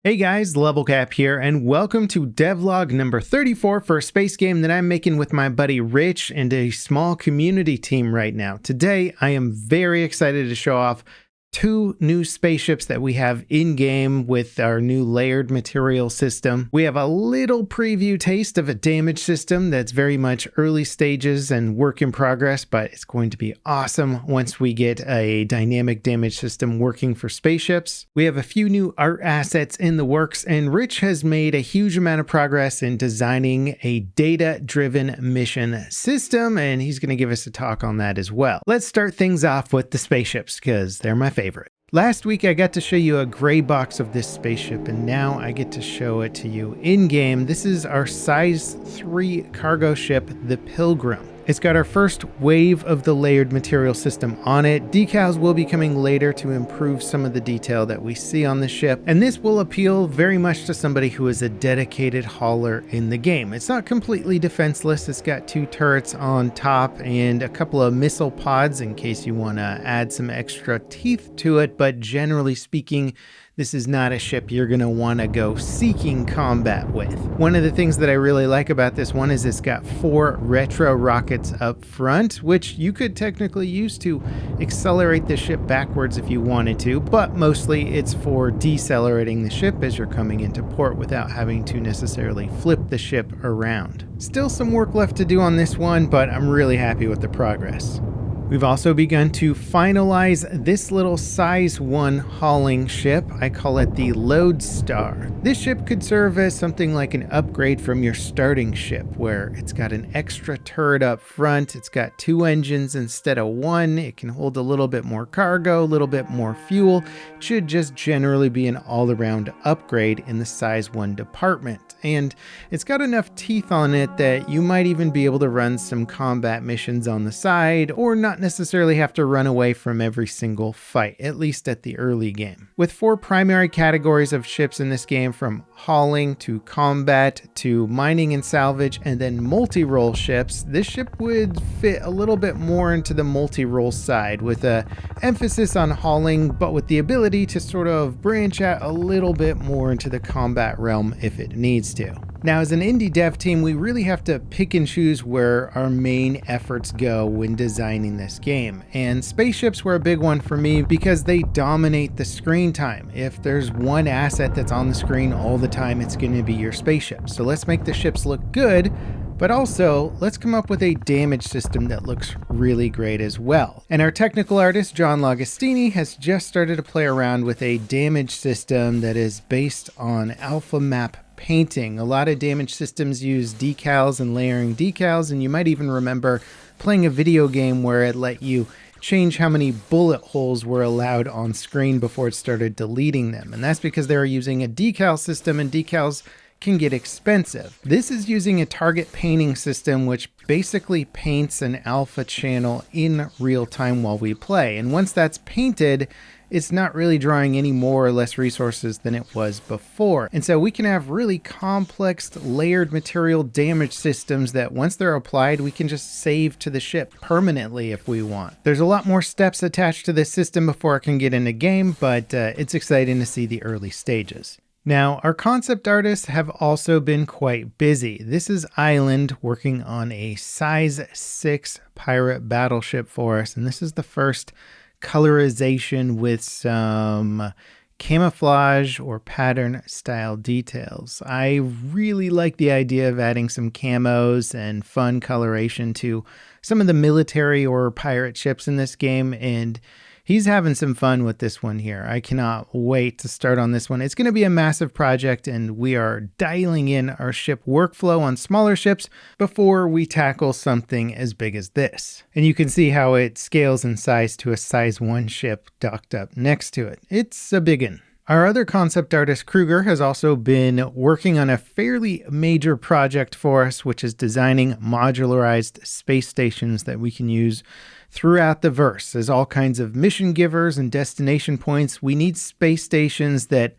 Hey guys, Level Cap here, and welcome to Devlog number 34 for a space game that I'm making with my buddy Rich and a small community team right now. Today, I am very excited to show off two new spaceships that we have in-game with our new layered material system. We have a little preview taste of a damage system that's very much early stages and work in progress, but it's going to be awesome once we get a dynamic damage system working for spaceships. We have a few new art assets in the works, and Rich has made a huge amount of progress in designing a data-driven mission system, and he's going to give us a talk on that as well. Let's start things off with the spaceships, because they're my favorite. Last week I got to show you a gray box of this spaceship, and now I get to show it to you in-game. This is our size 3 cargo ship, the Pilgrim. It's got our first wave of the layered material system on it. Decals will be coming later to improve some of the detail that we see on the ship, and this will appeal very much to somebody who is a dedicated hauler in the game. It's not completely defenseless. It's got 2 turrets on top and a couple of missile pods in case you want to add some extra teeth to it, but generally speaking, this is not a ship you're going to want to go seeking combat with. One of the things that I really like about this one is it's got 4 retro rockets up front, which you could technically use to accelerate the ship backwards if you wanted to, but mostly it's for decelerating the ship as you're coming into port without having to necessarily flip the ship around. Still some work left to do on this one, but I'm really happy with the progress. We've also begun to finalize this little size 1 hauling ship. I call it the Lodestar. This ship could serve as something like an upgrade from your starting ship, where it's got an extra turret up front, it's got 2 engines instead of 1, it can hold a little bit more cargo, a little bit more fuel. It should just generally be an all-around upgrade in the size 1 department. And it's got enough teeth on it that you might even be able to run some combat missions on the side, or not necessarily have to run away from every single fight, at least at the early game. With 4 primary categories of ships in this game, from hauling to combat to mining and salvage, and then multi-role ships, this ship would fit a little bit more into the multi-role side, with a emphasis on hauling, but with the ability to sort of branch out a little bit more into the combat realm if it needs to. Now, as an indie dev team, we really have to pick and choose where our main efforts go when designing this game. And spaceships were a big one for me because they dominate the screen time. If there's one asset that's on the screen all the time, it's going to be your spaceship. So let's make the ships look good, but also let's come up with a damage system that looks really great as well. And our technical artist, John Lagostini, has just started to play around with a damage system that is based on alpha map painting. A lot of damage systems use decals and layering decals, and you might even remember playing a video game where it let you change how many bullet holes were allowed on screen before it started deleting them. And that's because they were using a decal system, and decals can get expensive. This is using a target painting system, which basically paints an alpha channel in real time while we play. And once that's painted, it's not really drawing any more or less resources than it was before. And so we can have really complex layered material damage systems that once they're applied, we can just save to the ship permanently if we want. There's a lot more steps attached to this system before it can get in the game, but it's exciting to see the early stages. Now, our concept artists have also been quite busy. This is Island working on a size 6 pirate battleship for us, and this is the first colorization with some camouflage or pattern style details. I really like the idea of adding some camos and fun coloration to some of the military or pirate ships in this game, and he's having some fun with this one here. I cannot wait to start on this one. It's going to be a massive project, and we are dialing in our ship workflow on smaller ships before we tackle something as big as this. And you can see how it scales in size to a size 1 ship docked up next to it. It's a biggin'. Our other concept artist, Kruger, has also been working on a fairly major project for us, which is designing modularized space stations that we can use throughout the verse. As all kinds of mission givers and destination points, we need space stations that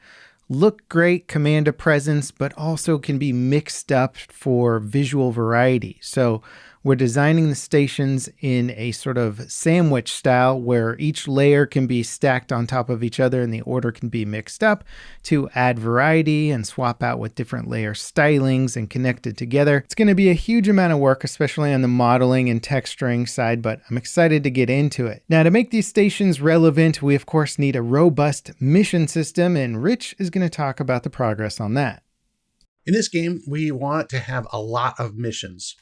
look great, command a presence, but also can be mixed up for visual variety. So We're designing the stations in a sort of sandwich style where each layer can be stacked on top of each other and the order can be mixed up to add variety and swap out with different layer stylings and connect it together. It's going to be a huge amount of work, especially on the modeling and texturing side, but I'm excited to get into it. Now, to make these stations relevant, we of course need a robust mission system, and Rich is going to talk about the progress on that. In this game, we want to have a lot of missions.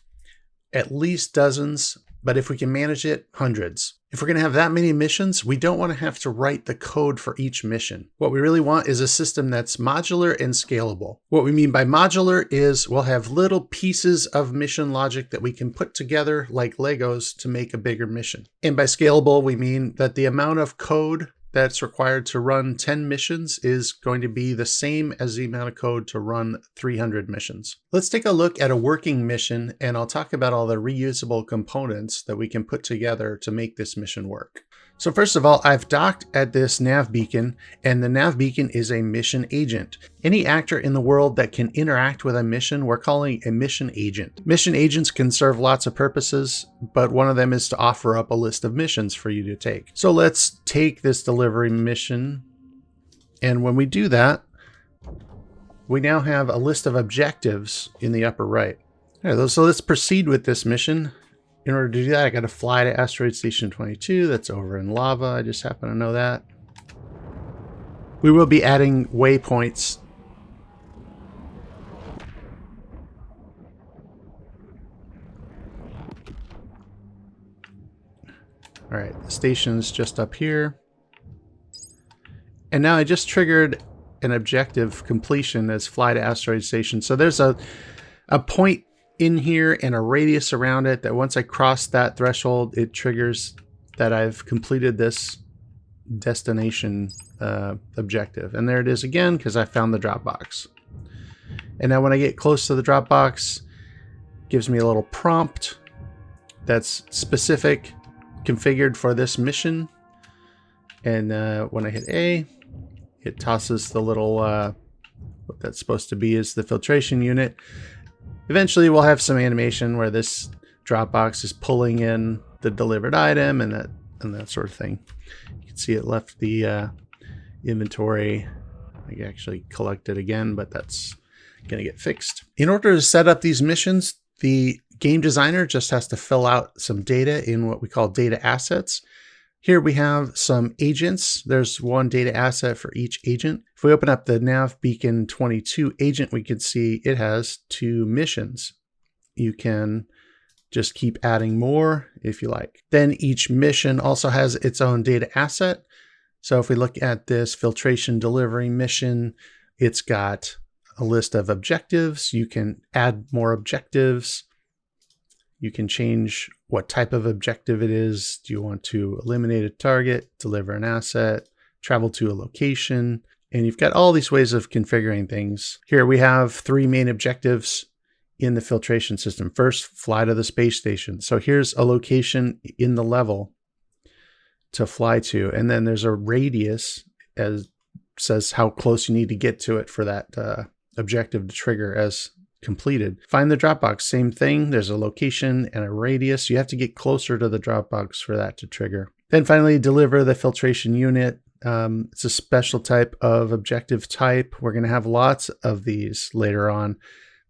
At least dozens, but if we can manage it, hundreds. If we're going to have that many missions, we don't want to have to write the code for each mission. What we really want is a system that's modular and scalable. What we mean by modular is we'll have little pieces of mission logic that we can put together like Legos to make a bigger mission. And by scalable, we mean that the amount of code that's required to run 10 missions is going to be the same as the amount of code to run 300 missions. Let's take a look at a working mission, and I'll talk about all the reusable components that we can put together to make this mission work. So first of all, I've docked at this nav beacon, and the nav beacon is a mission agent. Any actor in the world that can interact with a mission, we're calling a mission agent. Mission agents can serve lots of purposes, but one of them is to offer up a list of missions for you to take. So let's take this delivery mission, and when we do that, we now have a list of objectives in the upper right. All right, so let's proceed with this mission. In order to do that, I got to fly to Asteroid Station 22. That's over in lava. I just happen to know that. We will be adding waypoints. All right, the station's just up here. And now I just triggered an objective completion as fly to Asteroid Station. So there's a point in here and a radius around it that once I cross that threshold, it triggers that I've completed this destination objective. And there it is again, because I found the drop box. And now when I get close to the drop box, it gives me a little prompt that's specific, configured for this mission. And when I hit A, it tosses the little, what that's supposed to be is the filtration unit. Eventually we'll have some animation where this Dropbox is pulling in the delivered item and that sort of thing. You can see it left the inventory. I can actually collect it again, but that's going to get fixed. In order to set up these missions, the game designer just has to fill out some data in what we call data assets. Here we have some agents. There's one data asset for each agent. If we open up the Nav Beacon 22 agent, we can see it has 2 missions. You can just keep adding more if you like. Then each mission also has its own data asset. So if we look at this filtration delivery mission, it's got a list of objectives. You can add more objectives. You can change what type of objective it is. Do you want to eliminate a target, deliver an asset, travel to a location? And you've got all these ways of configuring things. Here we have 3 main objectives in the filtration system. First, fly to the space station. So here's a location in the level to fly to. And then there's a radius as says how close you need to get to it for that objective to trigger as completed. Find the Dropbox, same thing. There's a location and a radius. You have to get closer to the Dropbox for that to trigger. Then finally, deliver the filtration unit. It's a special type of objective type. We're going to have lots of these later on.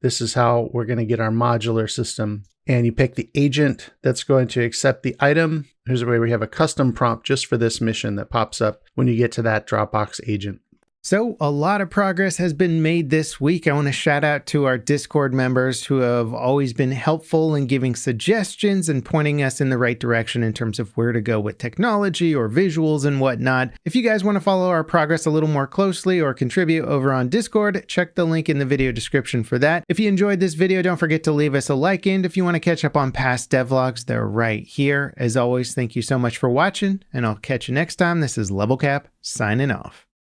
This is how we're going to get our modular system. And you pick the agent that's going to accept the item. Here's a way we have a custom prompt just for this mission that pops up when you get to that Dropbox agent. So a lot of progress has been made this week. I want to shout out to our Discord members who have always been helpful in giving suggestions and pointing us in the right direction in terms of where to go with technology or visuals and whatnot. If you guys want to follow our progress a little more closely or contribute over on Discord, check the link in the video description for that. If you enjoyed this video, don't forget to leave us a like, and if you want to catch up on past devlogs, they're right here. As always, thank you so much for watching, and I'll catch you next time. This is Level Cap signing off.